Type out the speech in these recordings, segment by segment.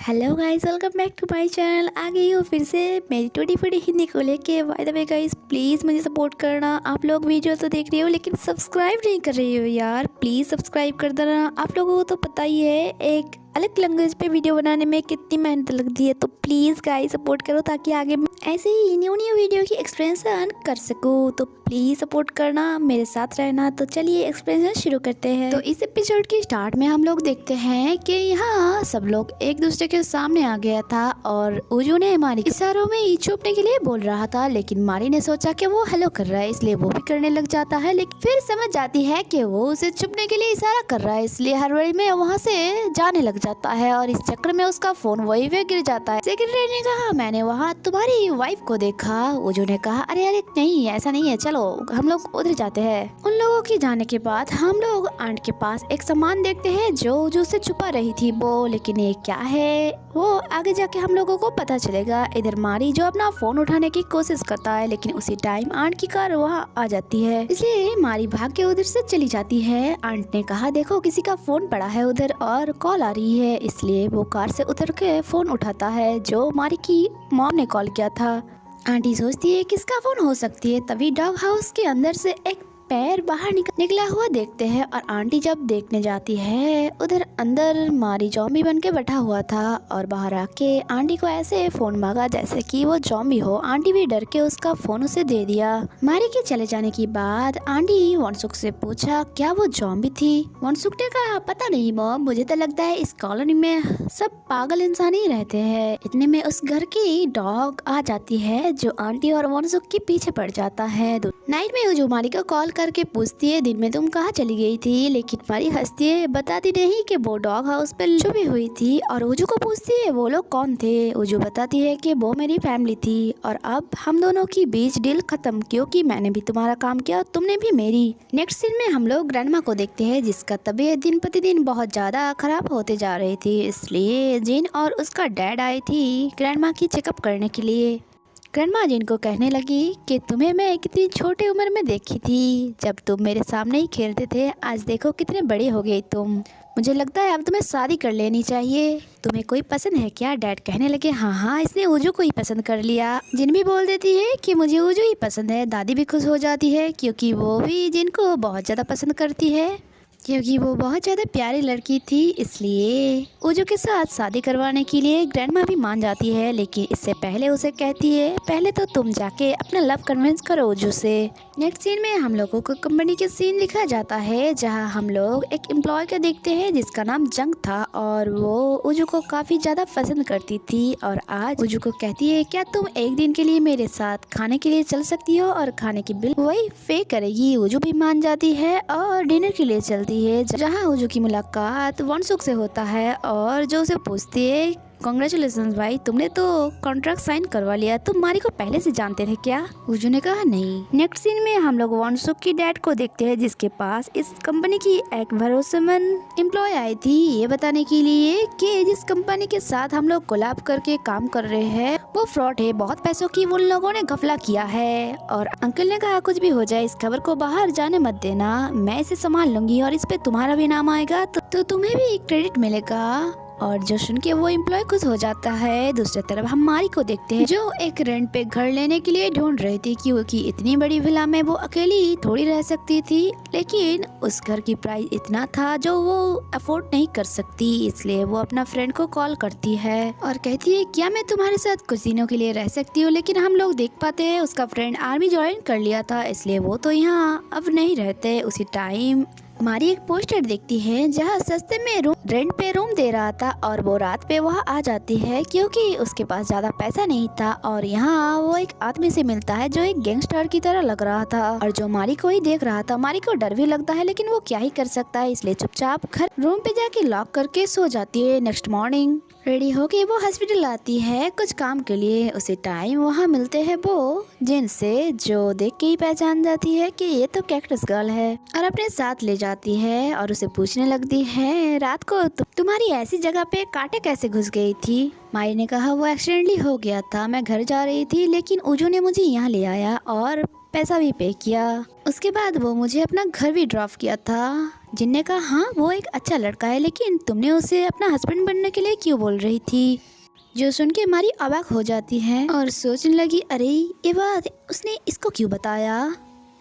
Hello guys, welcome back to my channel. आ गई हूँ फिर से मेरी टूटी फूटी हिंदी को लेके। By the way guys, please मुझे सपोर्ट करना। आप लोग वीडियो तो देख रहे हो लेकिन सब्सक्राइब नहीं कर रही हो यार, प्लीज़ सब्सक्राइब कर देना। आप लोगों को तो पता ही है एक अलग लैंग्वेज पे वीडियो बनाने में कितनी मेहनत लगती है, तो प्लीज़ गाइस सपोर्ट करो ताकि आगे मैं ऐसे ही न्यू वीडियो की एक्सप्लेनेशन कर सकूँ। तो प्लीज़ सपोर्ट करना, मेरे साथ रहना। तो चलिए एक्सप्लेनेशन शुरू करते हैं। तो इस एपिसोड के स्टार्ट में हम लोग देखते हैं कि यहाँ सब लोग एक दूसरे के सामने आ गया था और उजू ने मारी इशारों में ही छुपने के लिए बोल रहा था, लेकिन मारी ने सोचा कि वो हेलो कर रहा है इसलिए वो भी करने लग जाता है, लेकिन फिर समझ जाती है कि वो उसे छुपने के लिए इशारा कर रहा है, इसलिए हड़बड़ी में वहाँ से जाने लग जाता है और इस चक्कर में उसका फोन वही पे गिर जाता है। सेक्रेटरी ने कहा, मैंने वहाँ तुम्हारी वाइफ को देखा। उजू ने कहा, अरे अरे नहीं ऐसा नहीं है, चलो हम लोग उधर जाते हैं। उन लोगों के जाने के बाद हम लोग आंट के पास एक सामान देखते हैं जो उजू से छुपा रही थी वो, लेकिन ये क्या है वो आगे जाके हम लोगों को पता चलेगा। इधर मारी जो अपना फोन उठाने की कोशिश करता है, लेकिन उसी टाइम आंट की कार वहाँ आ जाती है, इसलिए मारी भाग के उधर से चली जाती है। आंट ने कहा, देखो किसी का फोन पड़ा है उधर और कॉल आ रही है, इसलिए वो कार से उतर के फोन उठाता है जो मारी की मॉम ने कॉल किया था। आंटी सोचती है किसका फोन हो सकती है, तभी डॉग हाउस के अंदर से एक पैर बाहर निकला हुआ देखते हैं और आंटी जब देखने जाती है उधर अंदर मारी जॉम्बी बन के बैठा हुआ था और बाहर आके आंटी को ऐसे फोन मांगा जैसे कि वो जॉम्बी हो। आंटी भी डर के उसका फोन उसे दे दिया। मारी के चले जाने के बाद आंटी वनसुक से पूछा, क्या वो जॉम्बी थी? वनसुक ने कहा, पता नहीं मॉम, मुझे तो लगता है इस कॉलोनी में सब पागल इंसान ही रहते हैं। इतने में उस घर की डॉग आ जाती है जो आंटी और वनसुक के पीछे पड़ जाता है। नाइट में जो मारी को कॉल करके पूछती है, दिन में तुम कहाँ चली गई थी? लेकिन मारी हंसती है, बताती नहीं कि वो डॉग हाउस पे छुपी हुई थी और उजू को पूछती है वो लोग कौन थे। उजू बताती है कि वो मेरी फैमिली थी और अब हम दोनों की बीच डील खत्म, क्योंकि मैंने भी तुम्हारा काम किया, तुमने भी मेरी। नेक्स्ट सीन में हम लोग ग्रैंडमा को देखते हैं जिसका तबीयत दिन प्रतिदिन बहुत ज्यादा खराब होते जा रही थी, इसलिए जिन और उसका डैड आई थी ग्रैंडमा की चेकअप करने के लिए। ग्रैंडमा जिन को कहने लगी कि तुम्हें मैं कितनी छोटी उम्र में देखी थी जब तुम मेरे सामने ही खेलते थे, आज देखो कितने बड़े हो गए तुम। मुझे लगता है अब तुम्हें शादी कर लेनी चाहिए। तुम्हें कोई पसंद है क्या? डैड कहने लगे, हाँ हाँ इसने उजू को ही पसंद कर लिया। जिन भी बोल देती है कि मुझे उजू ही पसंद है। दादी भी खुश हो जाती है क्योंकि वो भी जिनको बहुत ज़्यादा पसंद करती है, क्योंकि वो बहुत ज़्यादा प्यारी लड़की थी, इसलिए उजू के साथ शादी करवाने के लिए ग्रैंडमा भी मान जाती है, लेकिन इससे पहले उसे कहती है पहले तो तुम जाके अपना लव कन्विंस करो उजू से। नेक्स्ट सीन में हम लोगों को कंपनी के सीन दिखा जाता है जहां हम लोग एक एम्प्लॉय को देखते हैं जिसका नाम जंग था और वो उजू को काफ़ी ज़्यादा पसंद करती थी और आज उजू को कहती है, क्या तुम एक दिन के लिए मेरे साथ खाने के लिए चल सकती हो और खाने की बिल वही पे करेगी। उजू भी मान जाती है और डिनर के लिए चलती है जहां उजू की मुलाकात वनसुक से होता है और जो उसे पूछती है, कांग्रेचुलेशंस भाई, तुमने तो कॉन्ट्रैक्ट साइन करवा लिया, तुम मारी को पहले से जानते थे क्या? उजू ने कहा, नहीं। नेक्स्ट सीन में हम लोग वनसुक की डैड को देखते हैं जिसके पास इस कंपनी की एक भरोसेमंद एम्प्लॉय आई थी ये बताने के लिए कि जिस कंपनी के साथ हम लोग कोलैब करके काम कर रहे हैं वो फ्रॉड है, बहुत पैसों की उन लोगों ने घपला किया है। और अंकल ने कहा, कुछ भी हो जाए इस खबर को बाहर जाने मत देना, मैं इसे संभाल लूंगी और इस पे तुम्हारा भी नाम आएगा तो तुम्हें भी क्रेडिट मिलेगा। और जो सुन के वो एम्प्लॉय खुश हो जाता है। दूसरी तरफ हम मारी को देखते हैं जो एक रेंट पे घर लेने के लिए ढूंढ रही थी क्योंकि इतनी बड़ी विला में वो अकेली थोड़ी रह सकती थी, लेकिन उस घर की प्राइस इतना था जो वो अफोर्ड नहीं कर सकती, इसलिए वो अपना फ्रेंड को कॉल करती है और कहती है, क्या मैं तुम्हारे साथ कुछ दिनों के लिए रह सकती हूँ? लेकिन हम लोग देख पाते हैं उसका फ्रेंड आर्मी ज्वाइन कर लिया था, इसलिए वो तो यहाँ अब नहीं रहते। उसी टाइम मारी एक पोस्टर देखती है जहाँ सस्ते में रेंट पे रूम दे रहा था और वो रात पे वहाँ आ जाती है क्योंकि उसके पास ज्यादा पैसा नहीं था और यहाँ वो एक आदमी से मिलता है जो एक गैंगस्टर की तरह लग रहा था और जो मारी को ही देख रहा था। मारी को डर भी लगता है लेकिन वो क्या ही कर सकता है, इसलिए चुपचाप घर रूम पे जाके लॉक करके सो जाती है। नेक्स्ट मॉर्निंग रेडी होके वो हॉस्पिटल आती है कुछ काम के लिए। उसी टाइम वहाँ मिलते हैं वो जिनसे जो देख के ही पहचान जाती है कि ये तो कैक्टस गर्ल है और अपने साथ ले जाती है और उसे पूछने लगती है, रात को तुम्हारी ऐसी जगह पे कांटे कैसे घुस गई थी? मारी ने कहा, वो एक्सीडेंटली हो गया था, मैं घर जा रही थी लेकिन उजू ने मुझे यहाँ ले आया और पैसा भी पे किया। उसके बाद वो मुझे अपना घर भी ड्रॉप किया था। जिन ने कहा हाँ वो एक अच्छा लड़का है, लेकिन तुमने उसे अपना हस्बैंड बनने के लिए क्यों बोल रही थी। जो सुन के मारी अवाक हो जाती है और सोचने लगी अरे ये बात उसने इसको क्यों बताया।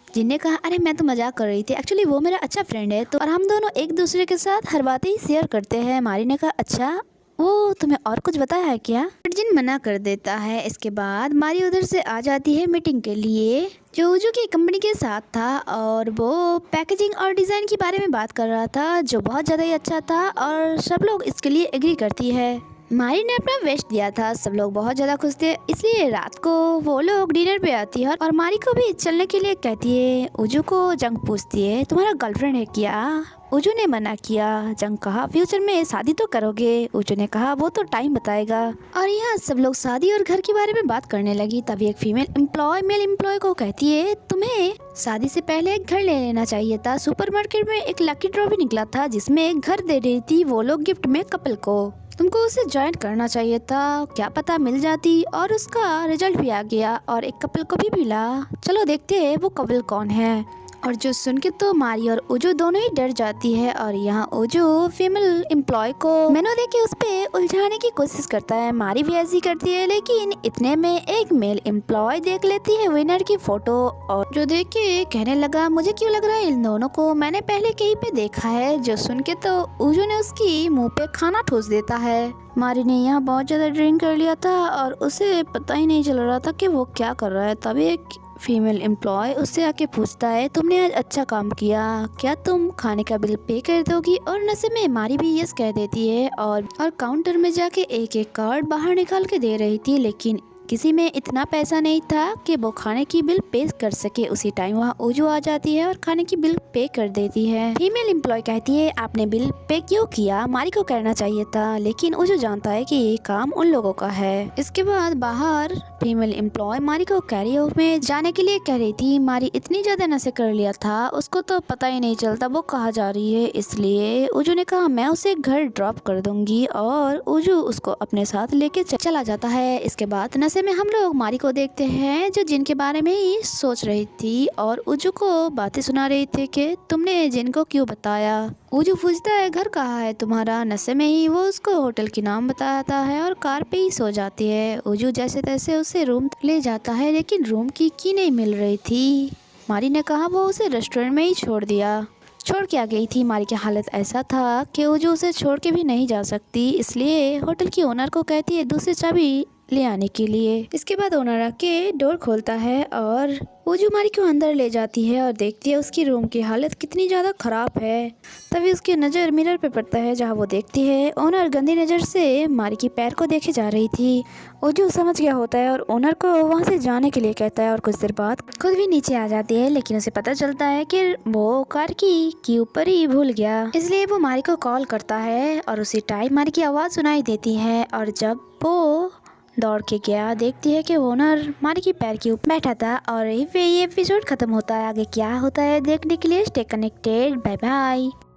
जिनने कहा अरे मैं तो मजाक कर रही थी, एक्चुअली वो मेरा अच्छा फ्रेंड है तो और हम दोनों एक दूसरे के साथ हर बात ही शेयर करते हैं। मारी ने कहा अच्छा वो तुम्हें और कुछ बताया है क्या। बट जिन मना कर देता है। इसके बाद मारी उधर से आ जाती है मीटिंग के लिए, जो उजू की कंपनी के साथ था और वो पैकेजिंग और डिज़ाइन के बारे में बात कर रहा था जो बहुत ज़्यादा ही अच्छा था और सब लोग इसके लिए एग्री करती है। मारी ने अपना वेस्ट दिया था, सब लोग बहुत ज़्यादा खुश थे, इसलिए रात को वो लोग डिनर पे आती है और मारी को भी चलने के लिए कहती है। उजू को जंग पूछती है तुम्हारा गर्लफ्रेंड है क्या। उजू ने मना किया। जंग कहा फ्यूचर में शादी तो करोगे। उजू ने कहा वो तो टाइम बताएगा। और यहाँ सब लोग शादी और घर के बारे में बात करने लगी। तभी एक फीमेल एम्प्लॉय मेल एम्प्लॉय को कहती है तुम्हें शादी से पहले एक घर ले लेना चाहिए था। सुपरमार्केट में एक लकी ड्रॉ भी निकला था जिसमें एक घर दे रही थी वो लोग गिफ्ट में कपल को, तुमको उसे ज्वाइन करना चाहिए था, क्या पता मिल जाती। और उसका रिजल्ट भी आ गया और एक कपल को भी मिला। चलो देखते हैं वो कपल कौन है। और जो सुन के तो मारी और उजू दोनों ही डर जाती है। और यहाँ उजू फीमेल एम्प्लॉय को मेनू दे के उस पे उलझाने की कोशिश करता है। मारी भी ऐसी करती है, लेकिन इतने में एक मेल एम्प्लॉय देख लेती है विनर की फोटो और जो देख के कहने लगा मुझे क्यों लग रहा है इन दोनों को मैंने पहले कहीं पे देखा है। जो सुन के तो उजू ने उसकी मुँह पे खाना ठूस देता है। मारी ने यहाँ बहुत ज़्यादा ड्रिंक कर लिया था और उसे पता ही नहीं चल रहा था कि वो क्या कर रहा है। तभी एक फीमेल एम्प्लॉय उससे आके पूछता है तुमने आज अच्छा काम किया, क्या तुम खाने का बिल पे कर दोगी। और नशे में मारी भी यस कह देती है और काउंटर में जाके एक एक कार्ड बाहर निकाल के दे रही थी, लेकिन किसी में इतना पैसा नहीं था कि वो खाने की बिल पे कर सके। उसी टाइम वहाँ उजू आ जाती है और खाने की बिल पे कर देती है। फीमेल एम्प्लॉय कहती है आपने बिल पे क्यों किया, मारी को करना चाहिए था, लेकिन उजू जानता है कि ये काम उन लोगों का है। इसके बाद बाहर फीमेल एम्प्लॉय मारी को कैरियर में जाने के लिए कह रही थी। मारी इतनी ज्यादा नशे कर लिया था उसको तो पता ही नहीं चलता वो कहाँ जा रही है, इसलिए उजू ने कहा मैं उसे घर ड्रॉप कर दूंगी और उजू उसको अपने साथ लेके चला जाता है। इसके बाद नशे में हम लोग मारी को देखते हैं जो जिन के बारे में ही सोच रही थी और उजू को बातें सुना रही थी कि तुमने जिन को क्यों बताया। उजू पूछता है घर कहाँ है तुम्हारा। नशे में ही वो उसको होटल की नाम बताता है और कार पे ही सो जाती है। उजू जैसे तैसे उसे रूम ले जाता है, लेकिन रूम की नहीं मिल रही थी। मारी ने कहा वो उसे रेस्टोरेंट में ही छोड़ दिया। छोड़ के आ गई थी। मारी की हालत ऐसा था कि उजू उसे छोड़ के भी नहीं जा सकती, इसलिए होटल की ओनर को कहती है दूसरी चाबी ले आने के लिए। इसके बाद ओनर आके डोर खोलता है और उजू मारी को अंदर ले जाती है और देखती है उसकी रूम की हालत कितनी ज़्यादा ख़राब है। तभी उसकी नज़र मिरर पे पड़ता है जहाँ वो देखती है ओनर गंदी नज़र से मारी की पैर को देखे जा रही थी। उजू समझ गया होता है और ओनर को वहाँ से जाने के लिए कहता है और कुछ देर बाद खुद भी नीचे आ जाती है, लेकिन उसे पता चलता है कि वो कार की ऊपर ही भूल गया। इसलिए वो मारी को कॉल करता है और उसी टाइम मारी की आवाज़ सुनाई देती है और जब वो दौड़ के गया देखती है कि ओनर मारी की पैर के ऊपर बैठा था। और यही पे ये एपिसोड खत्म होता है। आगे क्या होता है देखने के लिए स्टे कनेक्टेड। Bye bye.